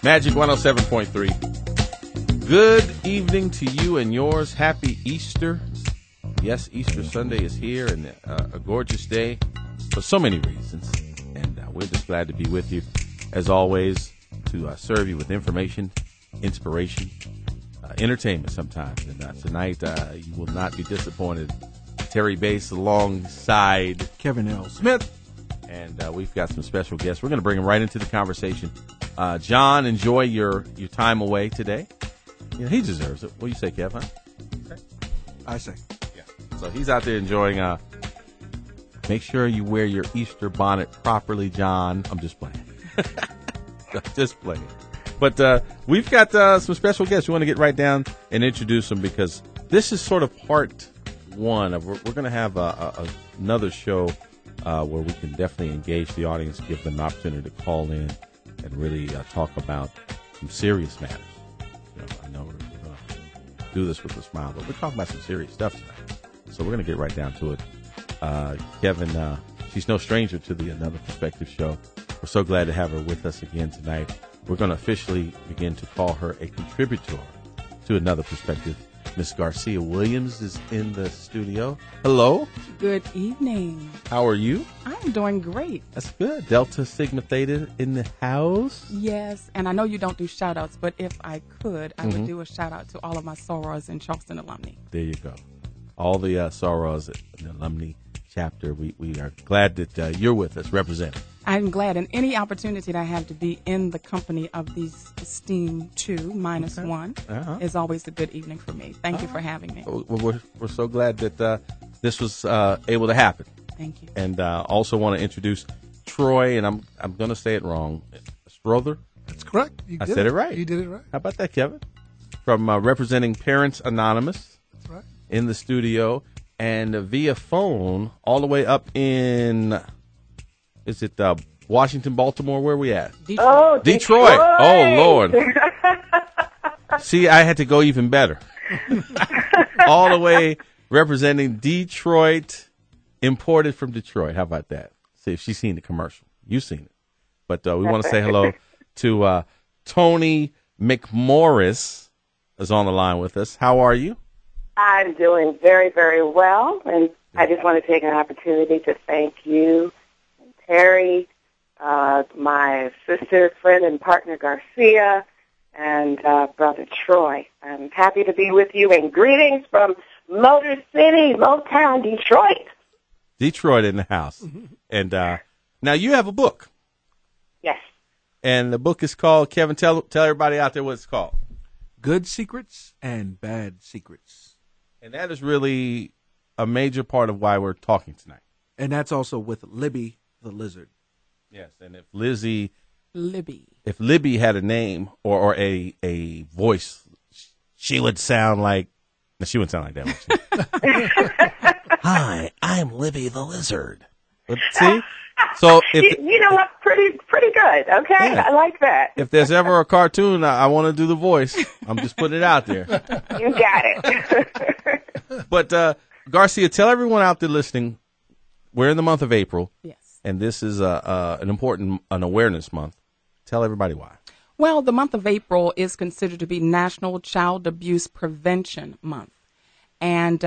Magic 107.3. Good evening to you and yours. Happy Easter. Yes, Easter Sunday is here, and a gorgeous day for so many reasons. And we're just glad to be with you, as always, to serve you with information, inspiration, entertainment sometimes. And tonight, you will not be disappointed. Terry Bass alongside Kevin L. Smith. And we've got some special guests. We're going to bring them right into the conversation. John, enjoy your time away today. Yeah, he deserves it. What do you say, Kev? Huh? I say. Yeah. So he's out there enjoying. Make sure you wear your Easter bonnet properly, John. I'm just playing. Just playing. But we've got some special guests. We want to get right down and introduce them because this is sort of part one of. We're going to have another show where we can definitely engage the audience, give them an opportunity to call in and really talk about some serious matters. You know, I know we're going to do this with a smile, but we're talking about some serious stuff tonight. So we're going to get right down to it. Kevin, she's no stranger to the Another Perspective show. We're so glad to have her with us again tonight. We're going to officially begin to call her a contributor to Another Perspective. Miss Garcia Williams is in the studio. Hello. Good evening. How are you? I'm doing great. That's good. Delta Sigma Theta in the house. Yes, and I know you don't do shout-outs, but if I could, I would do a shout-out to all of my sorors and Charleston alumni. There you go. All the sorors in the alumni chapter, we are glad that you're with us representing. I'm glad, and any opportunity that I have to be in the company of these esteemed two minus one is always a good evening for me. Thank you for having me. We're so glad that this was able to happen. Thank you. And also want to introduce Troy, and I'm going to say it wrong. Strother? That's correct. I said it right. You did it right. How about that, Kevin? From representing Parents Anonymous. That's right. In the studio and via phone all the way up in, is it Washington, Baltimore? Where are we at? Detroit. Oh, Detroit. Oh, Lord. See, I had to go even better. All the way representing Detroit, imported from Detroit. How about that? See if she's seen the commercial. You've seen it. But we want to say hello to Toni McMorris is on the line with us. How are you? I'm doing very, very well, and I just want to take an opportunity to thank you, Terry, my sister, friend, and partner, Garcia, and Brother Troy. I'm happy to be with you, and greetings from Motor City, Motown, Detroit. Detroit in the house. And now you have a book. Yes. And the book is called, Kevin, tell everybody out there what it's called. Good Secrets and Bad Secrets. And that is really a major part of why we're talking tonight. And that's also with Libby the Lizard. Yes, and if Libby had a name or a voice, she would sound like, no, she wouldn't sound like that, would she? Hi, I'm Libby the Lizard. But see? So if you know what? Pretty good. Okay, yeah. I like that. If there's ever a cartoon, I want to do the voice. I'm just putting it out there. You got it. But Garcia, tell everyone out there listening, we're in the month of April. Yes. And this is an important awareness month. Tell everybody why. Well, the month of April is considered to be National Child Abuse Prevention Month. And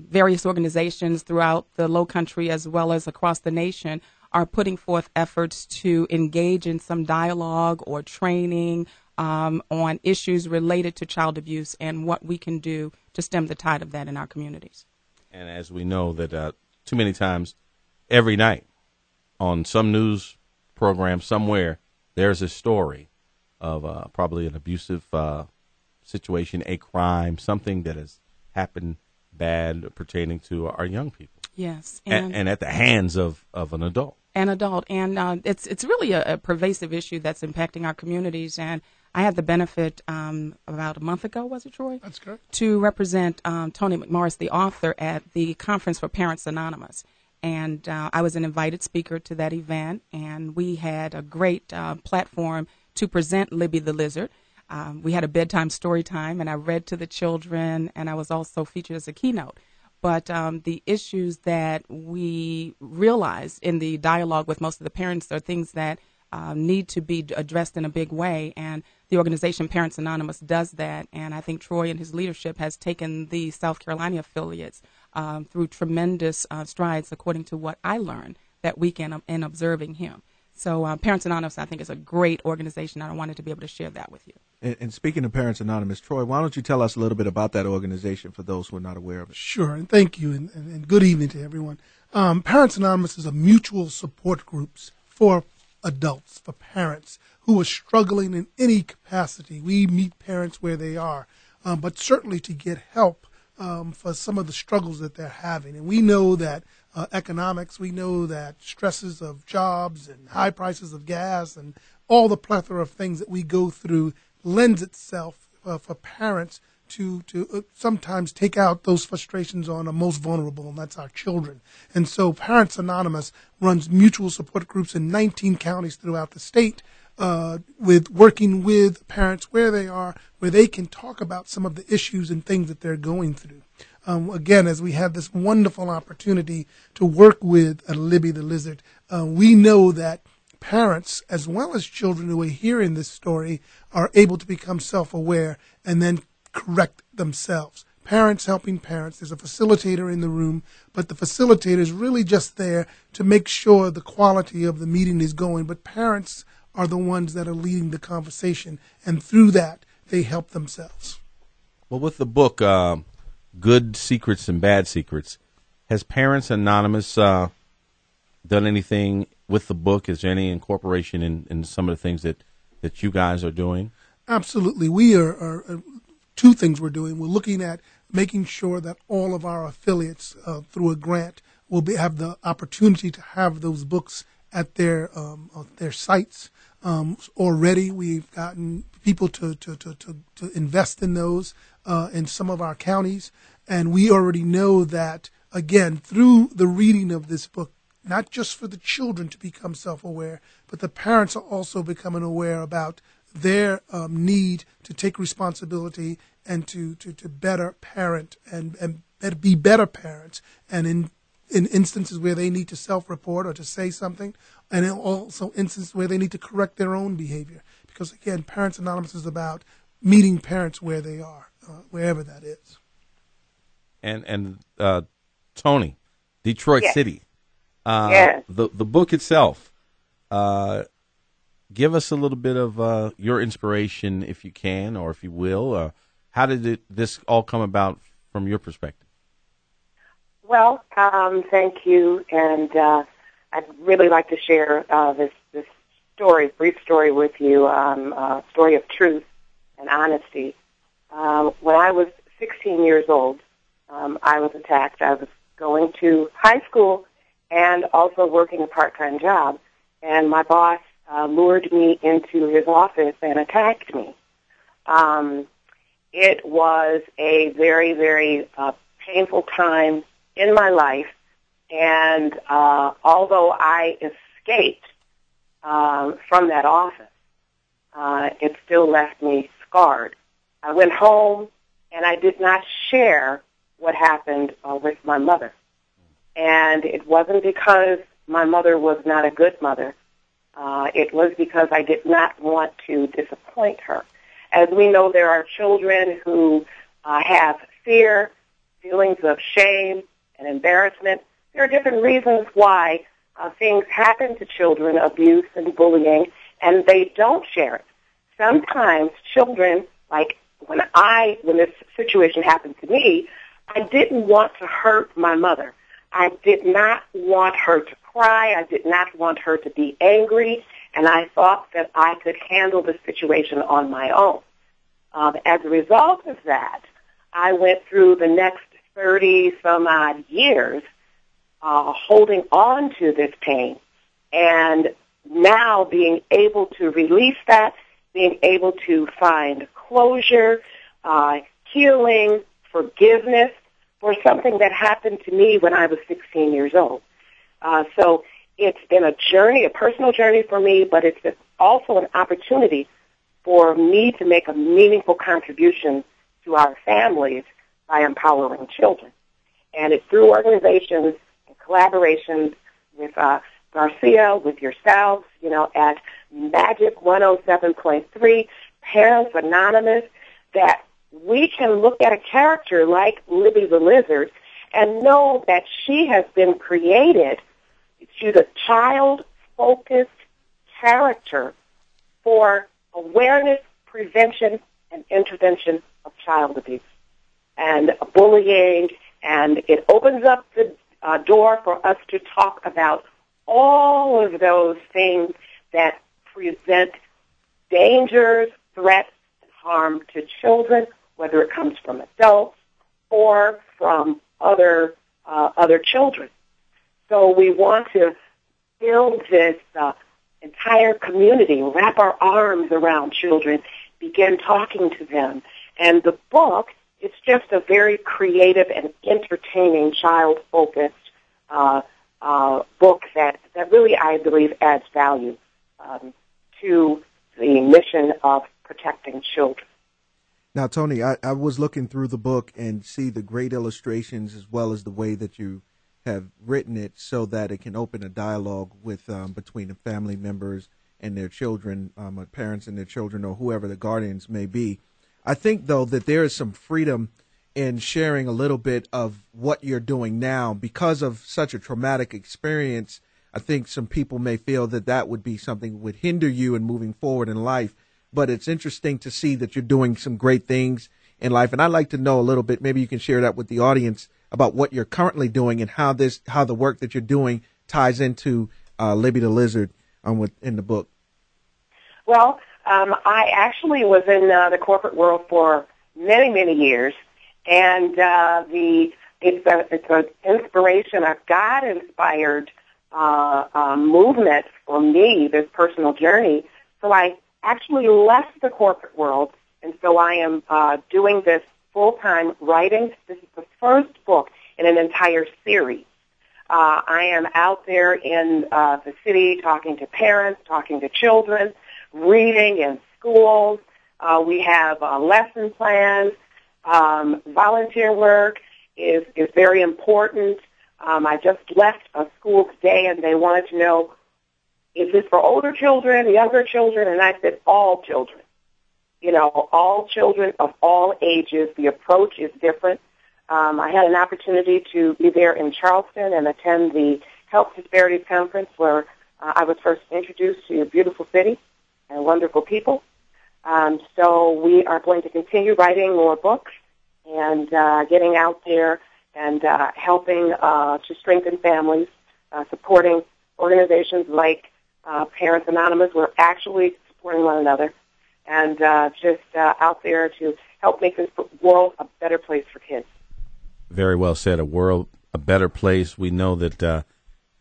various organizations throughout the Low Country as well as across the nation are putting forth efforts to engage in some dialogue or training on issues related to child abuse and what we can do to stem the tide of that in our communities. And as we know that too many times, every night on some news program somewhere, there's a story of probably an abusive situation, a crime, something that has happened bad pertaining to our young people. Yes. And at the hands of an adult. An adult. And it's really a pervasive issue that's impacting our communities. And I had the benefit about a month ago, was it, Troy? That's correct. To represent Toni McMorris, the author, at the Conference for Parents Anonymous. And I was an invited speaker to that event. And we had a great platform to present Libby the Lizard. We had a bedtime story time, and I read to the children, and I was also featured as a keynote. But the issues that we realized in the dialogue with most of the parents are things that need to be addressed in a big way. And the organization Parents Anonymous does that. And I think Troy and his leadership has taken the South Carolina affiliates through tremendous strides, according to what I learned that weekend in observing him. So Parents Anonymous, I think, is a great organization. I wanted to be able to share that with you. And speaking of Parents Anonymous, Troy, why don't you tell us a little bit about that organization for those who are not aware of it? Sure, and thank you, and good evening to everyone. Parents Anonymous is a mutual support group for adults, for parents who are struggling in any capacity. We meet parents where they are, but certainly to get help for some of the struggles that they're having. And we know that economics, we know that stresses of jobs and high prices of gas and all the plethora of things that we go through lends itself for parents to sometimes take out those frustrations on the most vulnerable, and that's our children. And so Parents Anonymous runs mutual support groups in 19 counties throughout the state, with working with parents where they are, where they can talk about some of the issues and things that they're going through. Again, as we have this wonderful opportunity to work with Libby the Lizard, we know that parents, as well as children who are hearing this story, are able to become self-aware and then correct themselves. Parents helping parents. There's a facilitator in the room, but the facilitator is really just there to make sure the quality of the meeting is going. But parents are the ones that are leading the conversation, and through that, they help themselves. Well, with the book, Good Secrets and Bad Secrets, has Parents Anonymous done anything with the book? Is there any incorporation in some of the things that you guys are doing? Absolutely. We are two things we're doing. We're looking at making sure that all of our affiliates, through a grant, will have the opportunity to have those books at their sites. Already, we've gotten people to invest in those in some of our counties, and we already know that, again, through the reading of this book, not just for the children to become self-aware, but the parents are also becoming aware about their need to take responsibility and to better parent and be better parents. And in instances where they need to self-report or to say something, and in also instances where they need to correct their own behavior. Because, again, Parents Anonymous is about meeting parents where they are, wherever that is. And Toni, Detroit Yes. City. Yes. The book itself, give us a little bit of your inspiration, if you can, or if you will. How did this all come about from your perspective? Well, thank you, and I'd really like to share this story, brief story with you, a story of truth and honesty. When I was 16 years old, I was attacked. I was going to high school and also working a part-time job, and my boss lured me into his office and attacked me. It was a very, very painful time in my life, and although I escaped from that office, it still left me scarred. I went home, and I did not share what happened with my mother. And it wasn't because my mother was not a good mother. It was because I did not want to disappoint her. As we know, there are children who have fear, feelings of shame and embarrassment. There are different reasons why things happen to children, abuse and bullying, and they don't share it. Sometimes children, like when this situation happened to me, I didn't want to hurt my mother. I did not want her to cry. I did not want her to be angry, and I thought that I could handle the situation on my own. As a result of that, I went through the next 30-some-odd years holding on to this pain, and now being able to release that, being able to find closure, healing, forgiveness for something that happened to me when I was 16 years old. So it's been a journey, a personal journey for me, but it's also an opportunity for me to make a meaningful contribution to our families by empowering children. And it's through organizations and collaborations with Garcia, with yourselves, at Magic 107.3, Parents Anonymous, that we can look at a character like Libby the Lizard and know that she has been created. She's a child-focused character for awareness, prevention, and intervention of child abuse and bullying, and it opens up the door for us to talk about all of those things that present dangers, threats, and harm to children, whether it comes from adults or from other children. So we want to build this entire community, wrap our arms around children, begin talking to them. And the book is just a very creative and entertaining, child-focused book that really, I believe, adds value to the mission of protecting children. Now, Toni, I was looking through the book and see the great illustrations as well as the way that you have written it so that it can open a dialogue with between the family members and their children, or parents and their children, or whoever the guardians may be. I think, though, that there is some freedom in sharing a little bit of what you're doing now because of such a traumatic experience. I think some people may feel that that would be something that would hinder you in moving forward in life. But it's interesting to see that you're doing some great things in life. And I'd like to know a little bit, maybe you can share that with the audience, about what you're currently doing and how the work that you're doing ties into Libby the Lizard in the book. Well, I actually was in the corporate world for many, many years, and it's an inspiration, a God-inspired movement for me, this personal journey. So I actually left the corporate world, and so I am doing this full-time writing. This is the first book in an entire series. I am out there in the city talking to parents, talking to children, reading in schools. We have lesson plans. Volunteer work is very important. I just left a school today, and they wanted to know, is this for older children, younger children? And I said, all children. You know, all children of all ages. The approach is different. I had an opportunity to be there in Charleston and attend the Health Disparities Conference where I was first introduced to a beautiful city and wonderful people. So we are going to continue writing more books and getting out there and helping to strengthen families, supporting organizations like Parents Anonymous. We're actually supporting one another and just out there to help make this world a better place for kids. Very well said. A world a better place. We know that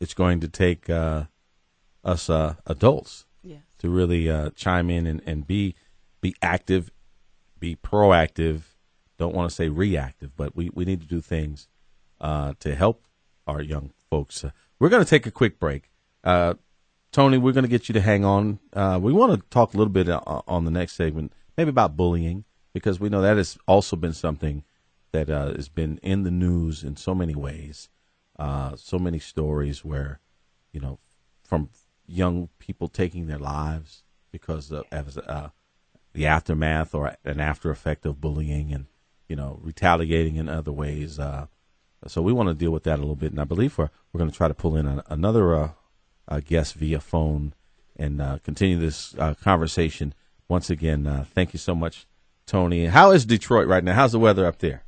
it's going to take us adults to really chime in and be active, be proactive. Don't want to say reactive, but we need to do things to help our young folks. We're going to take a quick break. Toni, we're going to get you to hang on. We want to talk a little bit on the next segment, maybe about bullying, because we know that has also been something that has been in the news in so many ways, so many stories where, you know, from young people taking their lives because of the aftermath or an after effect of bullying and, you know, retaliating in other ways. So we want to deal with that a little bit. And I believe we're going to try to pull in another guest via phone and continue this conversation. Once again, thank you so much, Toni. How is Detroit right now? How's the weather up there?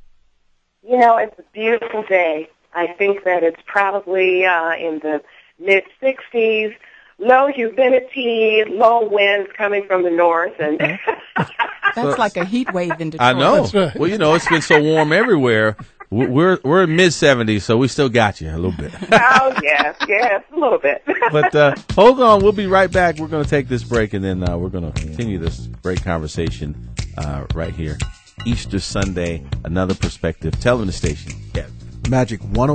You know, it's a beautiful day. I think that it's probably in the mid-60s, low humidity, low winds coming from the north. And That's like a heat wave in Detroit. I know. That's right. Well, you know, it's been so warm everywhere. We're in mid-70s, so we still got you a little bit. Oh, yes, a little bit. But hold on. We'll be right back. We're going to take this break, and then we're going to continue this great conversation right here. Easter Sunday, Another Perspective television station. Magic 101.